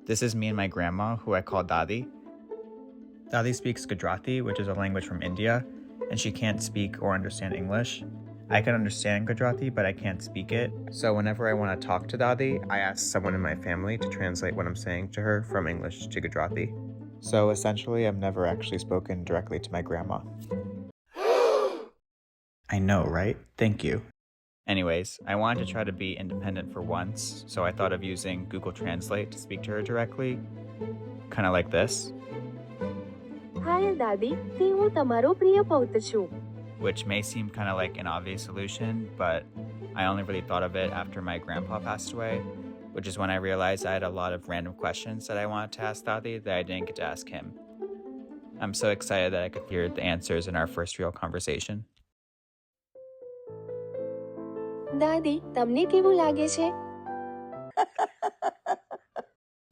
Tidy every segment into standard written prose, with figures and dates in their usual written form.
This is me and my grandma, who I call Dadi. Dadi speaks Gujarati, which is a language from India, and she can't speak or understand English. I can understand Gujarati, but I can't speak it. So whenever I want to talk to Dadi, I ask someone in my family to translate what I'm saying to her from English to Gujarati. So essentially, I've never actually spoken directly to my grandma. I know, right? Thank you. Anyways, I wanted to try to be independent for once, so I thought of using Google Translate to speak to her directly. Kind of like this. Hi, Dadi. તે હું તમારો પ્રિય પૌત્ર છું. Which may seem kind of like an obvious solution, but I only really thought of it after my grandpa passed away, which is when I realized I had a lot of random questions that I wanted to ask Dadi that I didn't get to ask him. I'm so excited that I could hear the answers in our first real conversation. દાદી, તમને કેવું લાગે છે?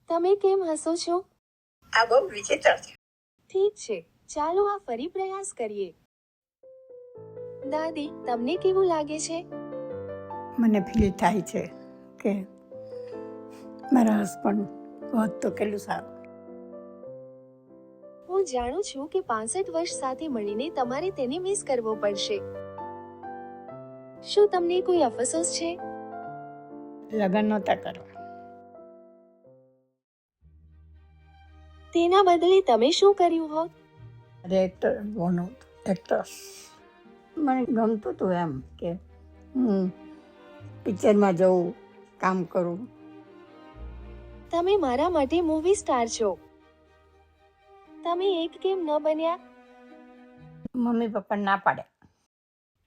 તમે કેમ હસો છો? આ બહુ વિચિત્ર છે. ઠીક છે, ચાલો આ ફરી પ્રયાસ કરીએ. દાદી, તમને કેવું લાગે છે? મને ફીલ થાય છે કે મારા હસબન્ડ હોત તો કેટલું સારું. હું જાણું છું કે 65 વર્ષ સાથે મળીને તમારે તેને મિસ કરવો પડશે. શું તમને કોઈ અફસોસ છે? લગ્ન નહોતા કરવા. તેના બદલે તમે શું કર્યું હોત? મારે એક્ટર બનવું હતું, એક્ટ્રેસ. મને ગમતું હતું એમ કે હું પિક્ચરમાં જઉં, કામ કરું. તમે મારા માટે મૂવી સ્ટાર છો. તમે એક કેમ ન બન્યા? મમ્મી પપ્પા ના પાડે.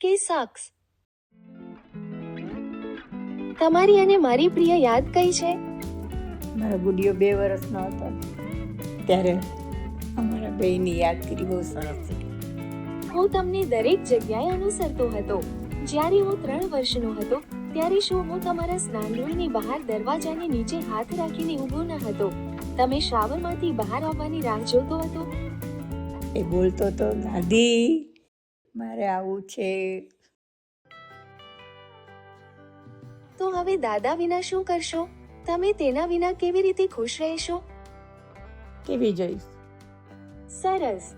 કે સાક્ષ. તમારી અને મારી પ્રિય યાદ કઈ છે? મારો ગુડિયો 2 વર્ષનો હતો ત્યારે અમારા બેયની યાદગીરી બહુ સરસ છે. હું તમને દરેક જગ્યાએ અનુસરતો હતો. જ્યારે હું 3 વર્ષનો હતો ત્યારે શું હું તમારા સ્નાનગૃહની બહાર દરવાજાની નીચે હાથ રાખીને ઊભો ન હતો? તમે શાવરમાંથી બહાર આવવાની રાહ જોતો હતો? એ બોલતો તો, દાદી મારે આવું છે. તો હવે દાદા વિના શું કરશો? તમે તેના વિના કેવી રીતે ખુશ રહેશો? કેવી જોઈશ? સરસ.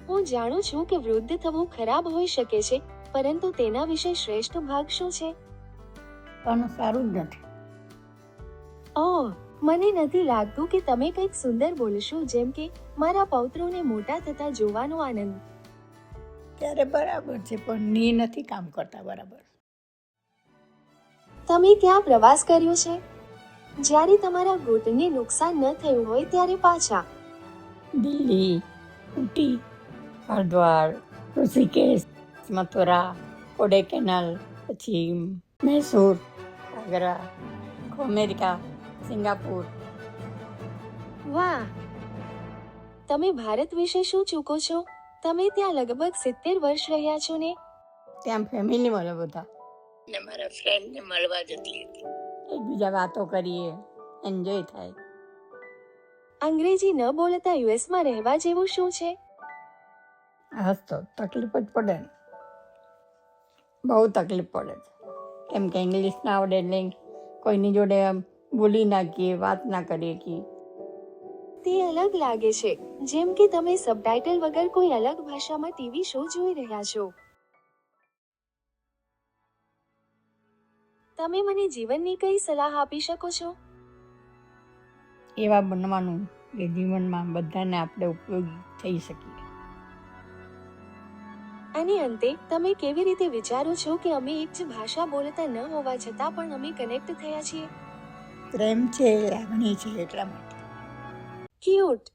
હું જાણું છું કે વૃદ્ધ થવું ખરાબ હોઈ શકે છે, પરંતુ તેના વિશે શ્રેષ્ઠ ભાગ શું છે? પણ સારું જ નથી. ઓહ, મને નથી લાગતું કે તમે કંઈક સુંદર બોલશો, જેમ કે મારા પૌત્રોને મોટા થતા જોવાનો આનંદ. ત્યારે બરાબર છે, પણ ની નથી કામ કરતા બરાબર. તમે ક્યાં પ્રવાસ કર્યો છે? જ્યારે તમારા ઘૂંટણને નુકસાન ન થયું હોય ત્યારે પાછા? દિલ્હી, ઉટી, હરિદ્વાર, ઋષિકેશ, મથુરા, કોડેકેનાલ, પછી મૈસૂર, આગ્રા, અમેરિકા, સિંગાપુર. વાહ! તમે ભારત વિશે શું ચૂકો છો? તમે ત્યાં લગભગ 70 વર્ષ રહ્યા છો ને? ત્યાં ફેમિલી મળે બધા ને મારા ફ્રેન્ડને મળવા જતી હતી. એકબીજા વાતો કરીએ, એન્જોય થાય. અંગ્રેજી ન બોલતા યુએસમાં રહેવા જેવું શું છે? હા, તો તકલીફ જ પડે ને. બહુ તકલીફ પડે છે, કેમ કે ઇંગ્લિશ ના આવડે એટલે કોઈની જોડે બોલી નાખીએ, વાત ના કરીએ કે. તે અલગ લાગે છે, જેમ કે તમે સબટાઇટલ વગર કોઈ અલગ ભાષામાં ટીવી શો જોઈ રહ્યા છો. તમે મને જીવનની કઈ સલાહ આપી શકો છો? એવા બનવાનું કે જીવનમાં બધાને આપણે ઉપયોગી થઈ શકીએ. અને અંતે, તમે કેવી રીતે વિચારો છો કે અમે એક જ ભાષા બોલતા ન હોવા છતાં પણ અમે કનેક્ટ થયા છીએ? પ્રેમ છે, લાગણી છે, એટલા માટે. ક્યુટ.